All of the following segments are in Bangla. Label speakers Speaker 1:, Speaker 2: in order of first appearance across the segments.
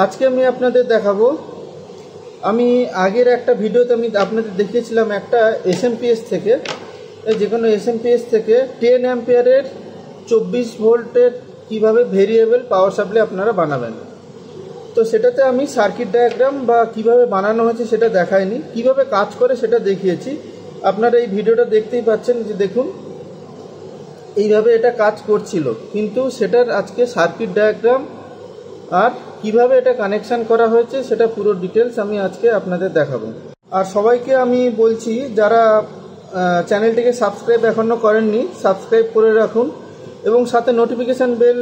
Speaker 1: আজকে আমি আপনাদের দেখাবো, আমি আগের একটা ভিডিওতে আমি আপনাদের দেখিয়েছিলাম একটা এসএমপিএস থেকে, যে কোনো এসএমপিএস থেকে 10 অ্যাম্পিয়ারের 24 ভোল্টের কীভাবে ভেরিয়েবল পাওয়ার সাপ্লাই আপনারা বানাবেন। তো সেটাতে আমি সার্কিট ডায়াগ্রাম বা কিভাবে বানানো হয়েছে সেটা দেখাইনি, কিভাবে কাজ করে সেটা দেখিয়েছি। আপনারা এই ভিডিওটা দেখতেই পাচ্ছেন যে দেখুন এইভাবে এটা কাজ করছিল, কিন্তু সেটার আজকে সার্কিট ডায়াগ্রাম আর কিভাবে এটা কানেকশান করা হয়েছে সেটা পুরো ডিটেলস আমি আজকে আপনাদের দেখাবো। আর সবাইকে আমি বলছি যারা চ্যানেলটিকে সাবস্ক্রাইব এখনও করেননি সাবস্ক্রাইব করে রাখুন এবং সাথে নোটিফিকেশান বেল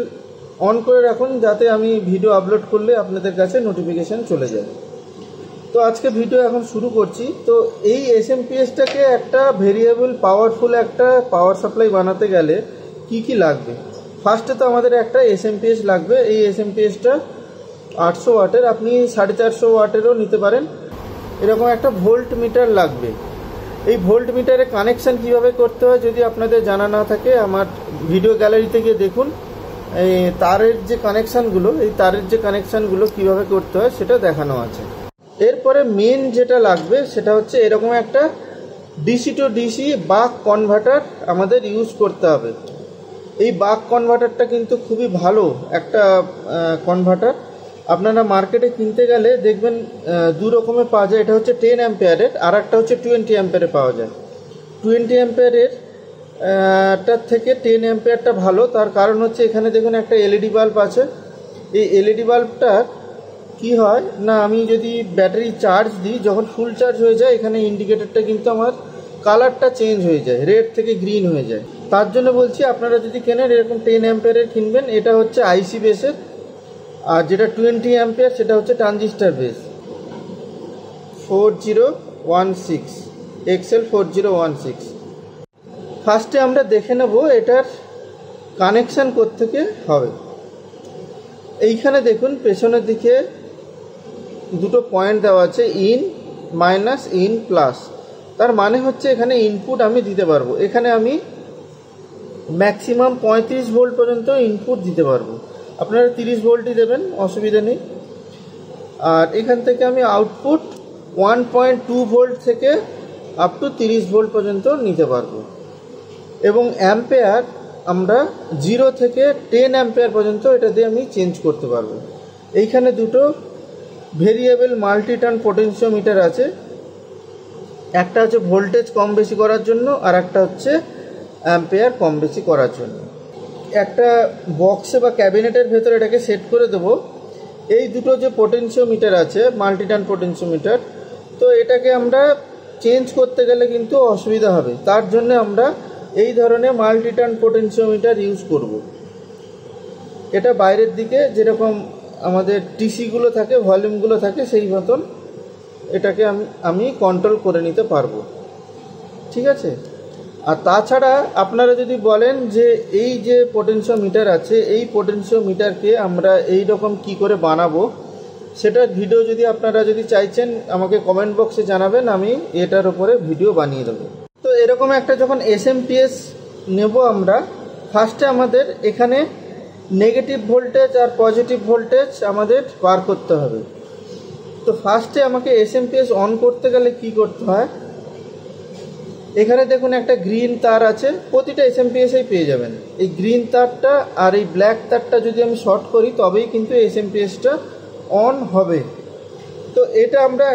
Speaker 1: অন করে রাখুন, যাতে আমি ভিডিও আপলোড করলে আপনাদের কাছে নোটিফিকেশান চলে যায়। তো আজকে ভিডিও এখন শুরু করছি। তো এই এসএমপিএসটাকে একটা ভেরিয়েবল পাওয়ারফুল একটা পাওয়ার সাপ্লাই বানাতে গেলে কি কি লাগবে। ফার্স্টে তো আমাদের একটা এসএমপিএস লাগবে। এই এসএমপিএসটা 800 ওয়াটের, আপনি 450 ওয়াটেরও নিতে পারেন। এরকম একটা ভোল্ট মিটার লাগবে। এই ভোল্ট মিটারে কানেকশান কিভাবে করতে হয় যদি আপনাদের জানা না থাকে, আমার ভিডিও গ্যালারিতে গিয়ে দেখুন। এই তারের যে কানেকশানগুলো, এই তারের যে কানেকশানগুলো কিভাবে করতে হয় সেটা দেখানো আছে। এরপরে মেন যেটা লাগবে সেটা হচ্ছে এরকম একটা ডিসি টু ডিসি বাক কনভার্টার আমাদের ইউজ করতে হবে। এই বাক কনভার্টারটা কিন্তু খুবই ভালো একটা কনভার্টার। আপনারা মার্কেটে কিনতে গেলে দেখবেন দু রকমের পাওয়া যায়। এটা হচ্ছে 10 অ্যাম্পিয়ারের, আর একটা হচ্ছে 20 অ্যাম্পিয়ারে পাওয়া যায়। 20 অ্যাম্পিয়ারের টার থেকে 10 অ্যাম্পিয়ারটা ভালো। তার কারণ হচ্ছে এখানে দেখুন একটা এলইডি বাল্ব আছে। এই এলইডি বাল্বটার কি হয় না, আমি যদি ব্যাটারি চার্জ দিই, যখন ফুল চার্জ হয়ে যায় এখানে ইন্ডিকেটরটা কিন্তু আমার কালারটা চেঞ্জ হয়ে যায়, রেড থেকে গ্রিন হয়ে যায়। তার জন্য বলছি আপনারা যদি কেনেন এরকম 10 অ্যাম্পিয়ারের কিনবেন। এটা হচ্ছে আইসি বেসের, আর যেটা 20 অ্যাম্পিয়ার সেটা হচ্ছে ট্রানজিস্টার বেস। 4016 XL 4016। ফার্স্টে আমরা দেখে নেব এটার কানেকশান কোত্থেকে হবে। এইখানে দেখুন পেছনের দিকে দুটো পয়েন্ট দেওয়া আছে, ইন মাইনাস ইন প্লাস। তার মানে হচ্ছে এখানে ইনপুট আমি দিতে পারবো। এখানে আমি ম্যাক্সিমাম 35 ভোল্ট পর্যন্ত ইনপুট দিতে পারবো। আপনারা 30 ভোল্টই দেবেন, অসুবিধা নেই। আর এখান থেকে আমি আউটপুট 1.2 ভোল্ট থেকে আপ টু 30 ভোল্ট পর্যন্ত নিতে পারবো। এবং অ্যাম্পেয়ার আমরা 0 থেকে 10 অ্যাম্পেয়ার পর্যন্ত এটা দিয়ে আমি চেঞ্জ করতে পারবো। এইখানে দুটো ভেরিয়েবল মাল্টিটার্ন পোটেনশিওমিটার আছে, একটা হচ্ছে ভোল্টেজ কম বেশি করার জন্য আর একটা হচ্ছে অ্যাম্পেয়ার কম বেশি করার জন্য। একটা বক্সে বা ক্যাবিনেটের ভেতরে এটাকে সেট করে দেবো। এই দুটো যে পোটেনশিওমিটার আছে মাল্টিটার্ন পোটেনশিওমিটার, তো এটাকে আমরা চেঞ্জ করতে গেলে কিন্তু অসুবিধা হবে। তার জন্য আমরা এই ধরনের মাল্টিটার্ন পোটেনশিওমিটার ইউজ করব। এটা বাইরের দিকে যেরকম আমাদের টিসিগুলো থাকে, ভলিউমগুলো থাকে, সেই মতন এটাকে আমি কন্ট্রোল করে নিতে পারবো। ঠিক আছে। আর তাছাড়া আপনারা যদি বলেন যে এই যে পোটেনশিওমিটার আছে, এই পোটেনশিওমিটারকে আমরা এই রকম কি করে বানাবো, সেটার ভিডিও যদি আপনারা চাইছেন আমাকে কমেন্ট বক্সে জানাবেন, আমি এটার উপরে ভিডিও বানিয়ে দেবো। তো এরকম একটা যখন এসএমপিএস নেব আমরা, ফার্স্টে আমাদের এখানে নেগেটিভ ভোল্টেজ আর পজিটিভ ভোল্টেজ আমাদের বার করতে হবে। তো ফার্স্টে আমাকে এসএমপিএস অন করতে গেলে কি করতে হয়, এখানে দেখুন একটা গ্রিন তার আছে, প্রতিটা এসএমপিএসেই পেয়ে যাবেন। এই গ্রিন তারটা আর এই ব্ল্যাক তারটা যদি আমি শর্ট করি তবেই কিন্তু এসএমপিএসটা অন হবে। তো এটা আমরা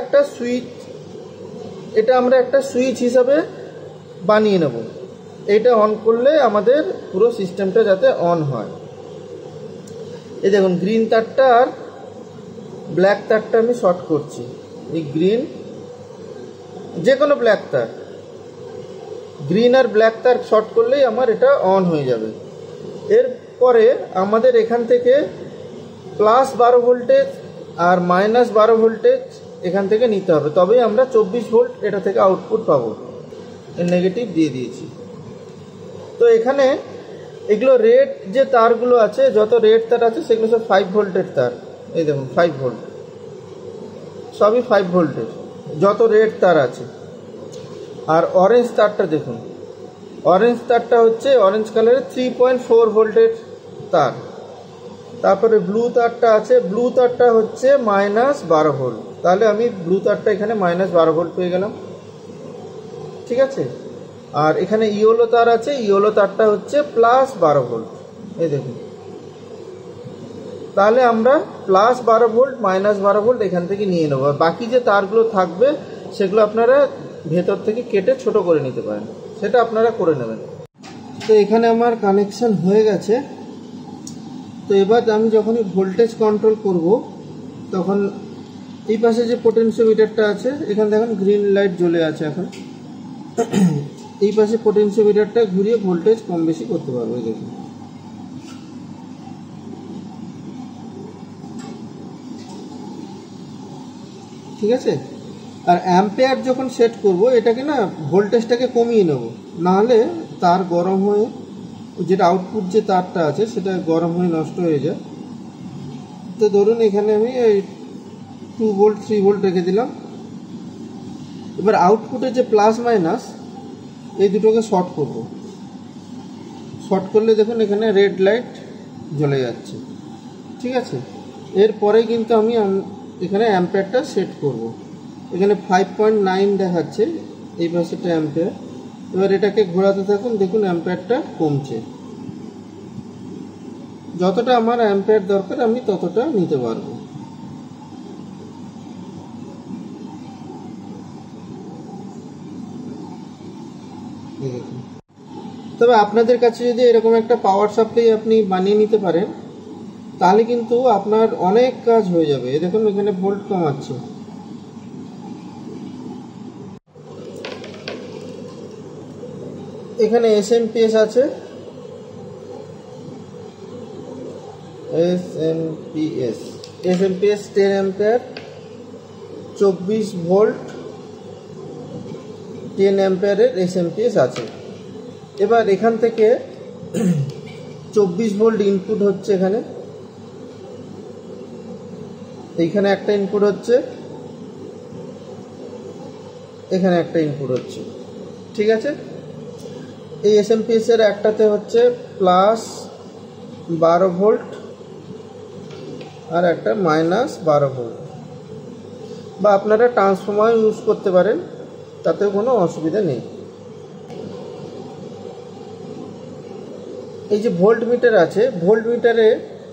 Speaker 1: একটা সুইচ হিসাবে বানিয়ে নেব। এটা অন করলে আমাদের পুরো সিস্টেমটা যাতে অন হয়। এই দেখুন গ্রিন তারটা আর ব্ল্যাক তারটা আমি শর্ট করছি। এই গ্রিন, যে কোনো ব্ল্যাক তার, গ্রিন আর ব্ল্যাক তার শর্ট করলেই আমার এটা অন হয়ে যাবে। এরপরে আমাদের এখান থেকে প্লাস 12 ভোল্টেজ আর মাইনাস 12 ভোল্টেজ এখান থেকে নিতে হবে, তবেই আমরা 24 ভোল্ট এটা থেকে আউটপুট পাবো। নেগেটিভ দিয়ে দিয়েছি। তো এখানে এগুলো রেড যে তারগুলো আছে, যত রেড তার আছে সেগুলো সব 5 ভোল্টের তার। এই দেখুন 5 ভোল্ট, সবই 5 ভোল্টের যত রেড তার আছে। আর অরেঞ্জ তারটা দেখুন, অরেঞ্জ তারটা হচ্ছে অরেঞ্জ কালারের 3.4 ভোল্টের তার। তারপরে ব্লু তারটা আছে, ব্লু তারটা হচ্ছে -12 ভোল্ট, তাহলে আমি ব্লু তারটা এখানে -12 ভোল্ট পেয়ে গেলাম। ঠিক আছে, আর এখানে ইয়েলো তার আছে, ইয়েলো তারটা হচ্ছে +12 ভোল্ট। এই দেখুন, তাহলে আমরা +12 ভোল্ট -12 ভোল্ট এখান থেকে নিয়ে নেবো। বাকি যে তারগুলো থাকবে সেগুলো আপনারা ভেতর থেকে কেটে ছোট করে নিতে পারেন, সেটা আপনারা করে নেবেন। তো এখানে আমার কানেকশন হয়ে গেছে। তো এবার আমি যখনই ভোল্টেজ কন্ট্রোল করব তখন এই পাশে যে পোটেনশিওমিটারটা আছে, এখানে দেখুন গ্রিন লাইট জ্বলে আছে এখন। এই পাশে পোটেনশিওমিটারটা ঘুরিয়ে ভোল্টেজ কম বেশি করতে পারবো। দেখুন, ঠিক আছে। আর অ্যাম্পিয়ার যখন সেট করব, এটাকে না ভোল্টেজটাকে কমিয়ে নেব, নাহলে তার গরম হয়ে যেটা আউটপুট যে তারটা আছে সেটা গরম হয়ে নষ্ট হয়ে যায়। তো ধরুন এখানে আমি এই 2 ভোল্ট 3 ভোল্ট রেখে দিলাম। এবার আউটপুটে যে প্লাস মাইনাস এই দুটোকে শর্ট করব। শর্ট করলে দেখুন এখানে রেড লাইট জ্বলে যাচ্ছে। ঠিক আছে, এরপরেই কিন্তু আমি এখানে অ্যাম্পিয়ারটা সেট করব। এখানে 5.9 দেখাচ্ছে এই পাশেটা অ্যাম্পিয়ার। এবার এটাকে ঘোরাতে থাকুন, দেখুন অ্যাম্পিয়ারটা কমছে। যতটা আমার অ্যাম্পিয়ার দরকার আমি ততটা নিতে পারবো। তবে আপনাদের কাছে যদি এরকম একটা পাওয়ার সাপ্লাই আপনি বানিয়ে নিতে পারেন তাহলে কিন্তু আপনার অনেক কাজ হয়ে যাবে। দেখুন এখানে ভোল্ট কমাচ্ছে। এখানে এসএমপিএস আছে, এসএমপিএস 10 অ্যাম্পিয়ার 24 ভোল্ট 10 অ্যাম্পিয়ারের এসএমপিএস আছে। এবার এখান থেকে 24 ভোল্ট ইনপুট হচ্ছে, এইখানে একটা ইনপুট হচ্ছে, এখানে একটা ইনপুট হচ্ছে। ঠিক আছে, এই এসএমপিএস এর একটাতে হচ্ছে +12 ভোল্ট আর একটা -12 ভোল্ট, বা আপনারা ট্রান্সফর্মার ইউজ করতে পারেন, তাতেও কোনো অসুবিধা নেই। এই যে ভোল্ট মিটার আছে, ভোল্ট মিটারে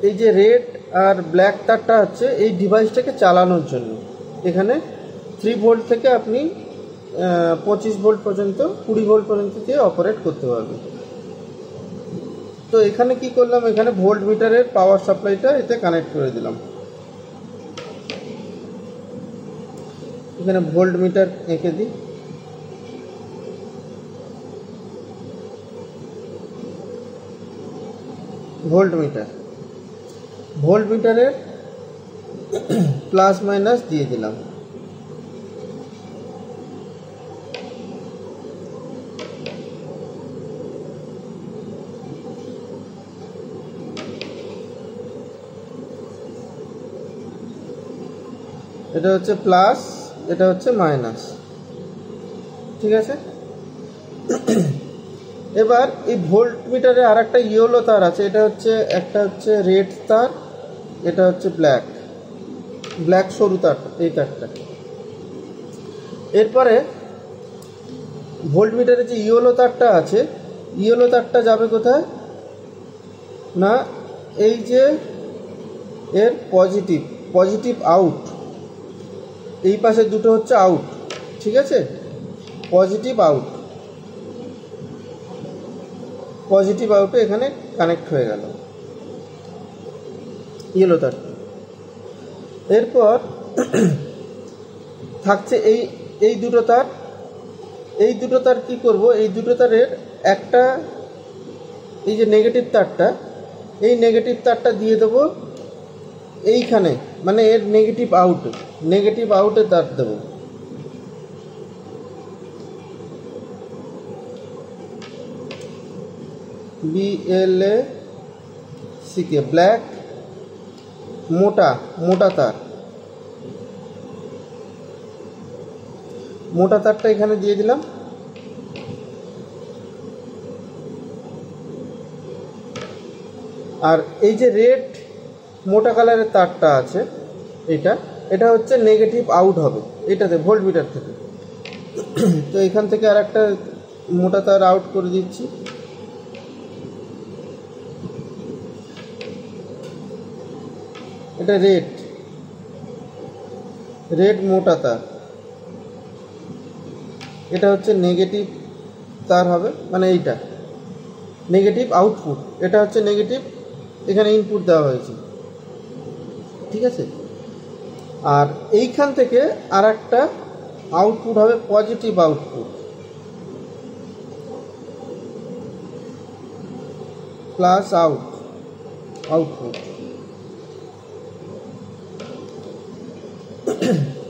Speaker 1: এই যে রেড আর ব্ল্যাক তারটা হচ্ছে এই ডিভাইসটাকে চালানোর জন্য। এখানে 3 ভোল্ট থেকে আপনি 25 ভোল্ট পর্যন্ত 20 ভোল্ট পর্যন্ত দিয়ে অপারেট করতে পারবেন। তো এখানে কি করলাম, এখানে ভোল্ট মিটারের পাওয়ার সাপ্লাইটা এতে কানেক্ট করে দিলাম। এখানে ভোল্ট মিটার এঁকে দিই। ভোল্ট মিটারের প্লাস মাইনাস দিয়ে দিলাম। এটা হচ্ছে প্লাস, এটা হচ্ছে মাইনাস। ঠিক আছে, এবার এই ভোল্ট মিটারে আর একটা ইয়েলো তার আছে, এটা হচ্ছে একটা হচ্ছে রেড তার, এটা হচ্ছে ব্ল্যাক সরু তার, এই তারটা। এরপরে ভোল্ট মিটারে যে ইয়েলো তারটা আছে, ইয়েলো তারটা যাবে কোথায় না, এই যে এর পজিটিভ আউট, এই পাশে দুটো হচ্ছে আউট। ঠিক আছে, পজিটিভ আউটে এখানে কানেক্ট হয়ে গেল ইয়েলো তারটা। এরপর থাকছে এই দুটো তার। এই দুটো তার কি করব, এই দুটো তারের একটা এই যে নেগেটিভ তারটা, এই নেগেটিভ তারটা দিয়ে দেবো এইখানে, মানে এর নেগেটিভ আউটে তার দেবো। BLACK ব্ল্যাক মোটা তার, মোটা তারটা এখানে দিয়ে দিলাম। আর এই যে রেড মোটা কালারের তারটা আছে, এটা হচ্ছে নেগেটিভ আউট হবে এটাতে ভোল্টমিটার থেকে। তো এখান থেকে আর একটা মোটা তার আউট করে দিচ্ছি। এটা রেড মোটা তার, এটা হচ্ছে নেগেটিভ তার হবে, মানে এইটা নেগেটিভ আউটপুট, এটা হচ্ছে নেগেটিভ, এখানে ইনপুট দেওয়া হয়েছে, ঠিক আছে। আর এইখান থেকে আর একটা আউটপুট হবে পজিটিভ আউটপুট, প্লাস আউটপুট।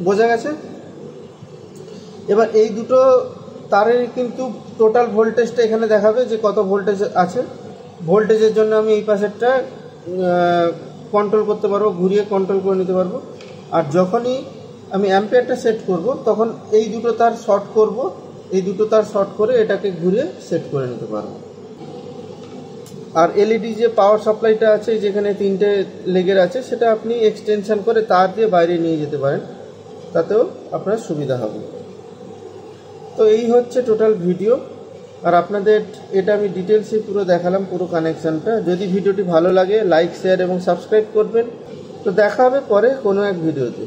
Speaker 1: বোঝা গেছে? এবার এই দুটো তারের কিন্তু টোটাল ভোল্টেজটা এখানে দেখাবে যে কত ভোল্টেজ আছে। ভোল্টেজের জন্য আমি এই পাশেরটা কন্ট্রোল করতে পারবো, ঘুরিয়ে কন্ট্রোল করে নিতে পারবো। আর যখনই আমি অ্যাম্পিয়ারটা সেট করব তখন এই দুটো তার শর্ট করব, এই দুটো তার শর্ট করে এটাকে ঘুরিয়ে সেট করে নিতে পারবো। আর এলইডি যে পাওয়ার সাপ্লাইটা আছে যেখানে 3টে লেগের আছে, সেটা আপনি এক্সটেনশন করে তার দিয়ে বাইরে নিয়ে যেতে পারেন, তাতেও আপনার সুবিধা হবে। তো এই হচ্ছে টোটাল ভিডিও। আর আপনাদের এটা আমি ডিটেলসে পুরো দেখালাম, পুরো কানেকশানটা। যদি ভিডিওটি ভালো লাগে লাইক, শেয়ার এবং সাবস্ক্রাইব করবেন। তো দেখা হবে পরে কোনো এক ভিডিওতে।